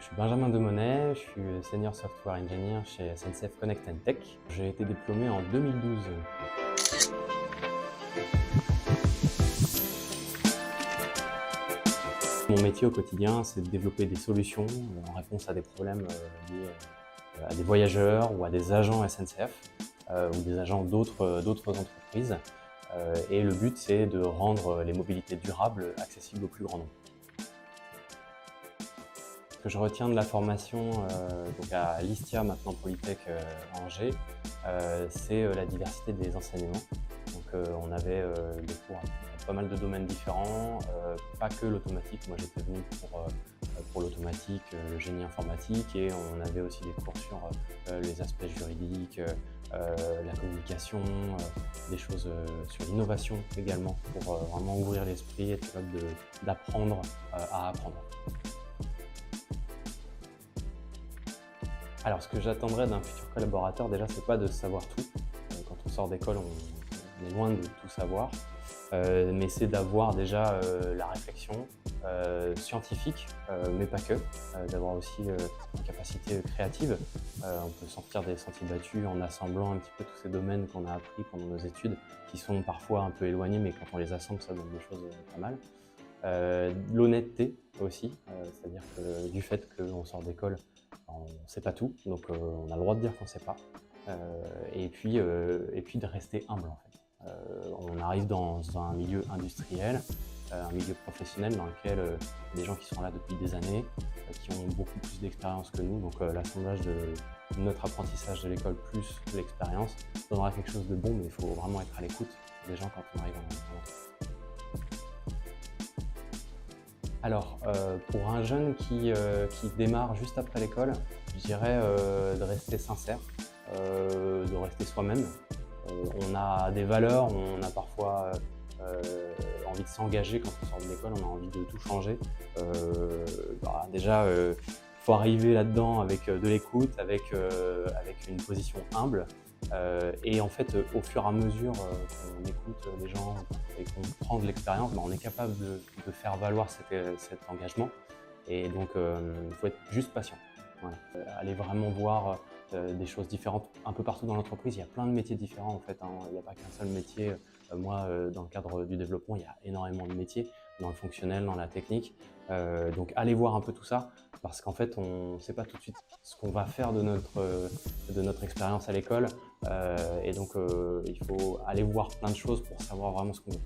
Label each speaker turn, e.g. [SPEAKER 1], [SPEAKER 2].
[SPEAKER 1] Je suis Benjamin Demonnet, je suis Senior Software Engineer chez SNCF Connect & Tech. J'ai été diplômé en 2012. Mon métier au quotidien, c'est de développer des solutions en réponse à des problèmes liés à des voyageurs ou à des agents SNCF ou des agents d'autres entreprises. Et le but, c'est de rendre les mobilités durables accessibles au plus grand nombre. Ce que je retiens de la formation donc à l'ISTIA, maintenant Polytech Angers, c'est la diversité des enseignements. Donc on avait des cours dans pas mal de domaines différents, pas que l'automatique. Moi j'étais venu pour l'automatique, le génie informatique, et on avait aussi des cours sur les aspects juridiques, la communication, des choses sur l'innovation également, pour vraiment ouvrir l'esprit et être capable d'apprendre à apprendre. Alors, ce que j'attendrais d'un futur collaborateur, déjà, c'est pas de savoir tout. Quand on sort d'école, on est loin de tout savoir. Mais c'est d'avoir déjà la réflexion scientifique, mais pas que. D'avoir aussi une capacité créative. On peut sortir des sentiers battus en assemblant un petit peu tous ces domaines qu'on a appris pendant nos études, qui sont parfois un peu éloignés, mais quand on les assemble, ça donne des choses pas mal. L'honnêteté aussi, c'est-à-dire que du fait qu'on sort d'école, on ne sait pas tout, donc on a le droit de dire qu'on ne sait pas. Et puis de rester humble en fait. On arrive dans un milieu industriel, un milieu professionnel dans lequel il y a des gens qui sont là depuis des années, qui ont beaucoup plus d'expérience que nous, donc l'assemblage de notre apprentissage de l'école plus l'expérience donnera quelque chose de bon, mais il faut vraiment être à l'écoute des gens quand on arrive en entreprise. Alors, pour un jeune qui démarre juste après l'école, je dirais de rester sincère, de rester soi-même. On a des valeurs, on a parfois envie de s'engager quand on sort de l'école, on a envie de tout changer. Déjà, il faut arriver là-dedans avec de l'écoute, avec une position humble. Et en fait, au fur et à mesure qu'on écoute les gens et qu'on prend de l'expérience, on est capable de faire valoir cet engagement. Et donc, il faut être juste patient. Voilà. Aller vraiment voir des choses différentes un peu partout dans l'entreprise. Il y a plein de métiers différents en fait, hein. Il n'y a pas qu'un seul métier. Moi, dans le cadre du développement, il y a énormément de métiers, dans le fonctionnel, dans la technique. Donc allez voir un peu tout ça, parce qu'en fait on ne sait pas tout de suite ce qu'on va faire de notre expérience à l'école, et donc il faut aller voir plein de choses pour savoir vraiment ce qu'on veut.